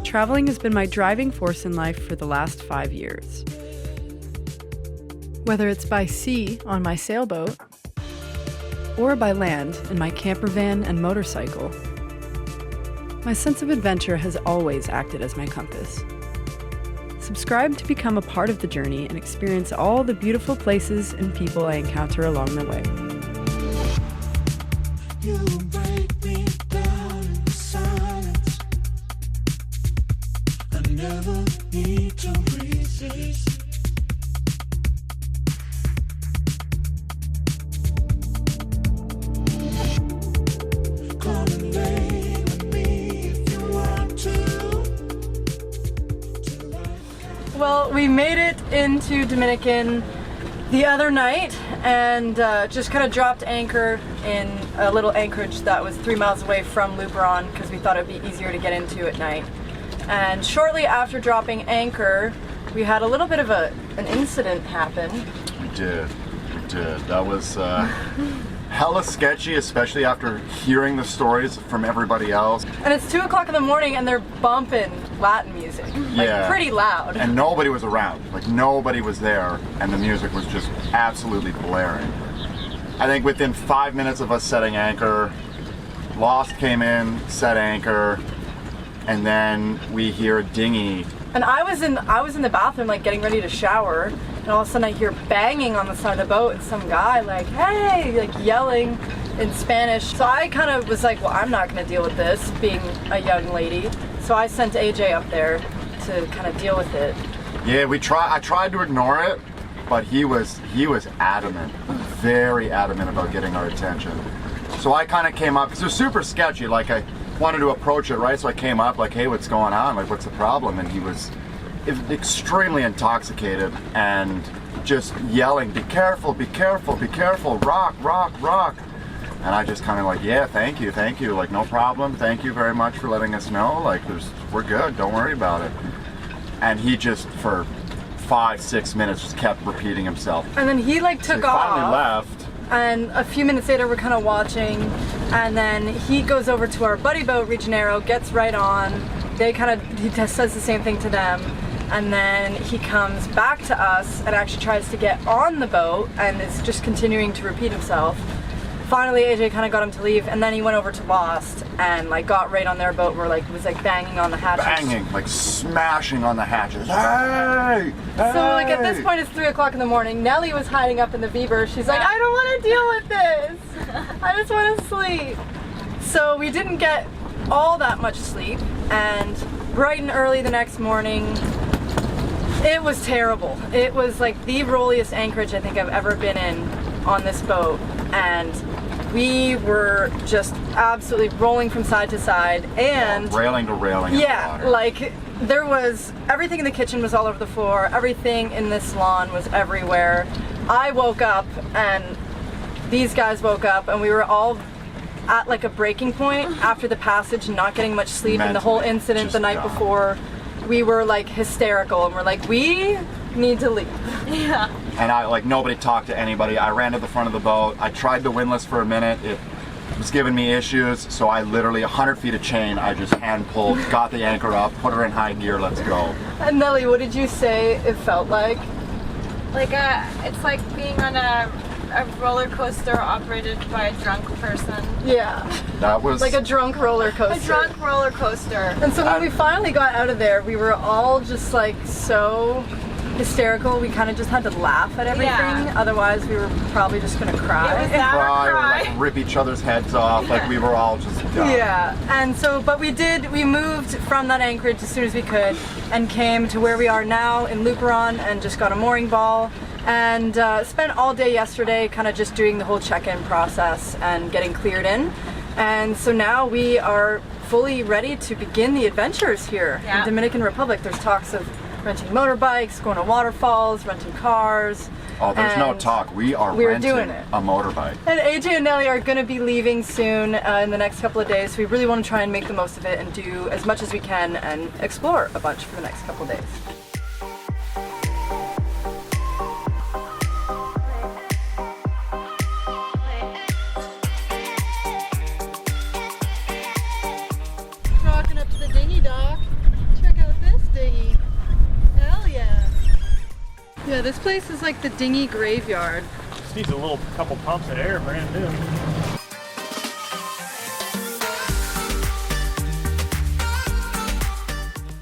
Traveling has been my driving force in life for the last 5 years. Whether it's by sea on my sailboat, or by land in my camper van and motorcycle, my sense of adventure has always acted as my compass. Subscribe to become a part of the journey and experience all the beautiful places and people I encounter along the way. You break me down in the silence. I never need to resist. Come and lay with me if you want to. Well, we made it into Dominican the other night and just kind of dropped anchor in a little anchorage that was 3 miles away from Luperon because we thought it would be easier to get into at night. And shortly after dropping anchor, we had a little bit of an incident happen. We did. That was hella sketchy, especially after hearing the stories from everybody else. And it's 2 o'clock in the morning and they're bumping Latin music, like pretty loud. And nobody was around, like nobody was there, and the music was just absolutely blaring. I think within 5 minutes of us setting anchor, Lost came in, set anchor, and then we hear a dinghy. And I was in the bathroom, like getting ready to shower, and all of a sudden I hear banging on the side of the boat, and some guy like, "Hey!" like yelling in Spanish. So I kind of was like, well, I'm not going to deal with this, being a young lady. So I sent AJ up there to kind of deal with it. Yeah, I tried to ignore it, but he was adamant, very adamant about getting our attention. So I kind of came up, because it was super sketchy, like I wanted to approach it, right? So I came up like, hey, what's going on? Like, what's the problem? And he was extremely intoxicated and just yelling, be careful, be careful, be careful, rock, rock, rock. And I just kind of like, yeah, thank you, like no problem, thank you very much for letting us know, like we're good, don't worry about it. And he just for 5-6 minutes just kept repeating himself. And then he like took off. Finally left. And a few minutes later we're kind of watching, and then he goes over to our buddy boat, Regionero, gets right on. He just says the same thing to them. And then he comes back to us and actually tries to get on the boat and is just continuing to repeat himself. Finally, AJ kind of got him to leave, and then he went over to Lost and like got right on their boat. Where like was like banging on the hatches. Banging, like smashing on the hatches. Hey! Hey! So like at this point it's 3 o'clock in the morning. Nelly was hiding up in the Weber. She's like, I don't want to deal with this. I just want to sleep. So we didn't get all that much sleep, and bright and early the next morning, it was terrible. It was like the rolliest anchorage I think I've ever been in on this boat, and we were just absolutely rolling from side to side, and railing to railing. Yeah, like there was everything in the kitchen was all over the floor, everything in this lawn was everywhere. I woke up and these guys woke up, and we were all at like a breaking point after the passage and not getting much sleep. Mentally, and the whole incident the night before. We were like hysterical, and we're like, we need to leave. Yeah. And I like nobody talked to anybody. I ran to the front of the boat. I tried the windlass for a minute. It was giving me issues, so I literally 100 feet of chain. I just hand pulled, got the anchor up, put her in high gear. Let's go. And Nelly, what did you say it felt like? Like it's like being on a roller coaster operated by a drunk person. Yeah. That was like a drunk roller coaster. A drunk roller coaster. And so when we finally got out of there, we were all just like so hysterical. We kind of just had to laugh at everything. Yeah. Otherwise, we were probably just gonna cry. It was our cry. Like rip each other's heads off. Like we were all just done. Yeah. And so, but we moved from that anchorage as soon as we could and came to where we are now in Luperon and just got a mooring ball. And spent all day yesterday kind of just doing the whole check-in process and getting cleared in. And so now we are fully ready to begin the adventures here in Dominican Republic. There's talks of renting motorbikes, going to waterfalls, renting cars. Oh, there's no talk. We're doing it. A motorbike. And AJ and Nelly are going to be leaving soon in the next couple of days. So we really want to try and make the most of it and do as much as we can and explore a bunch for the next couple of days. Yeah, this place is like the dinghy graveyard. Just needs a little couple pumps of air, brand new.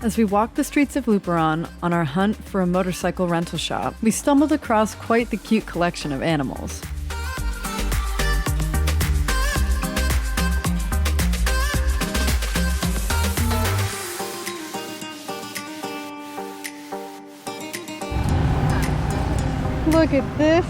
As we walked the streets of Luperon on our hunt for a motorcycle rental shop, we stumbled across quite the cute collection of animals. Look at this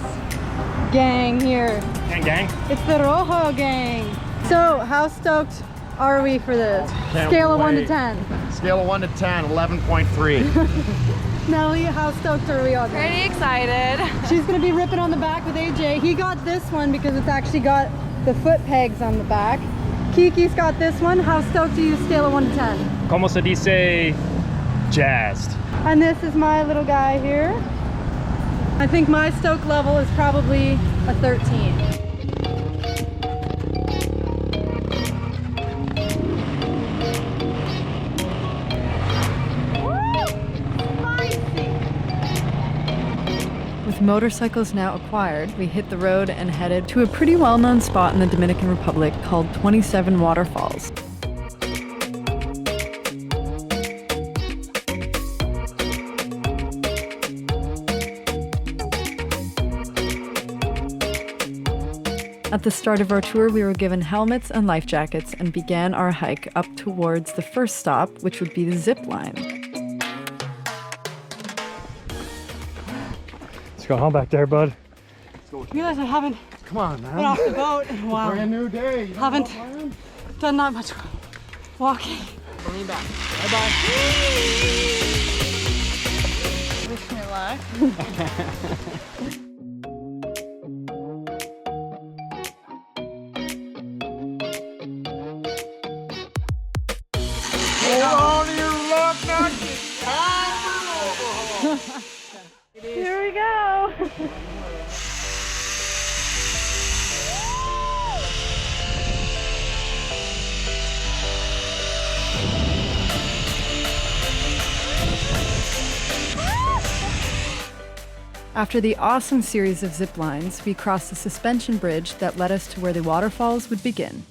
gang here. Gang. It's the Rojo gang. So, how stoked are we for this? Can't Scale of 1 to wait. 10. Scale of 1 to 10, 11.3. Nelly, how stoked are we on this? Pretty excited. She's gonna be ripping on the back with AJ. He got this one because it's actually got the foot pegs on the back. Kiki's got this one. How stoked are you, scale of 1 to 10? Como se dice jazzed. And this is my little guy here. I think my stoke level is probably a 13. With motorcycles now acquired, we hit the road and headed to a pretty well-known spot in the Dominican Republic called 27 Waterfalls. At the start of our tour, we were given helmets and life jackets and began our hike up towards the first stop, which would be the zip line. Let's go home back there, bud. You realize I haven't Come on, been man. off the boat in a while. Brand new day. You Haven't done that much walking. Wish me luck. Here we go. After the awesome series of zip lines, we crossed the suspension bridge that led us to where the waterfalls would begin.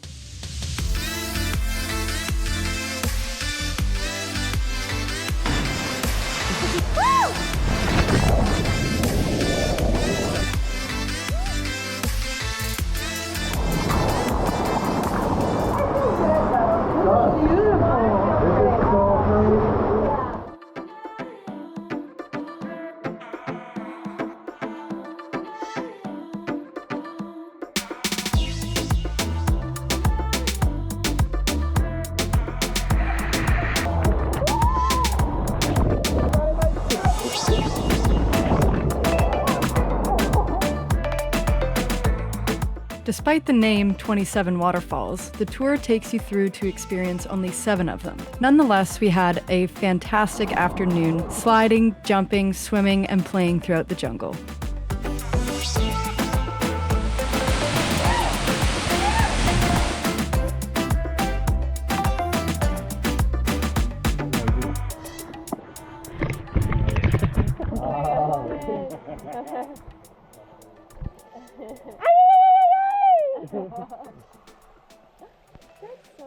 Despite the name 27 Waterfalls, the tour takes you through to experience only 7 of them. Nonetheless, we had a fantastic afternoon sliding, jumping, swimming, and playing throughout the jungle.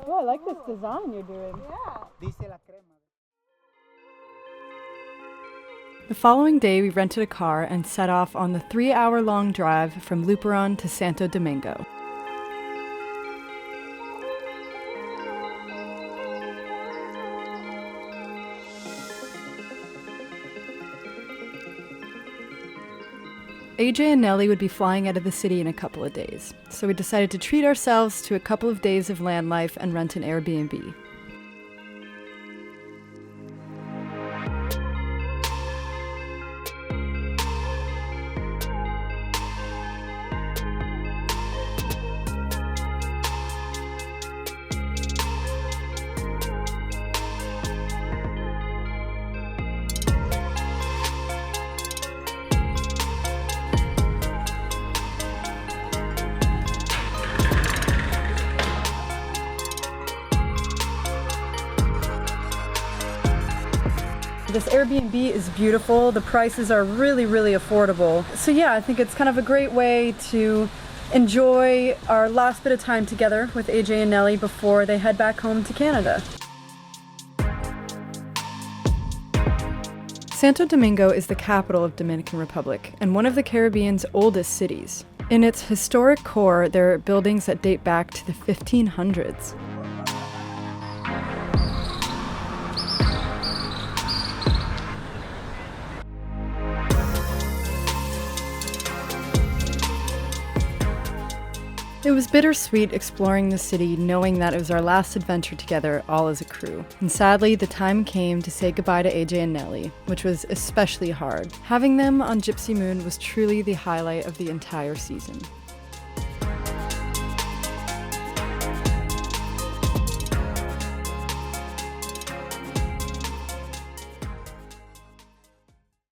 Oh, I like this design you're doing. The following day, we rented a car and set off on the 3-hour-long drive from Luperon to Santo Domingo. Aj and Nelly would be flying out of the city in a couple of days, so we decided to treat ourselves to a couple of days of land life and rent an Airbnb. This Airbnb is beautiful. The prices are really, really affordable. So yeah, I think it's kind of a great way to enjoy our last bit of time together with AJ and Nelly before they head back home to Canada. Santo Domingo is the capital of Dominican Republic and one of the Caribbean's oldest cities. In its historic core, there are buildings that date back to the 1500s. It was bittersweet exploring the city, knowing that it was our last adventure together, all as a crew. And sadly, the time came to say goodbye to AJ and Nelly, which was especially hard. Having them on Gypsy Moon was truly the highlight of the entire season.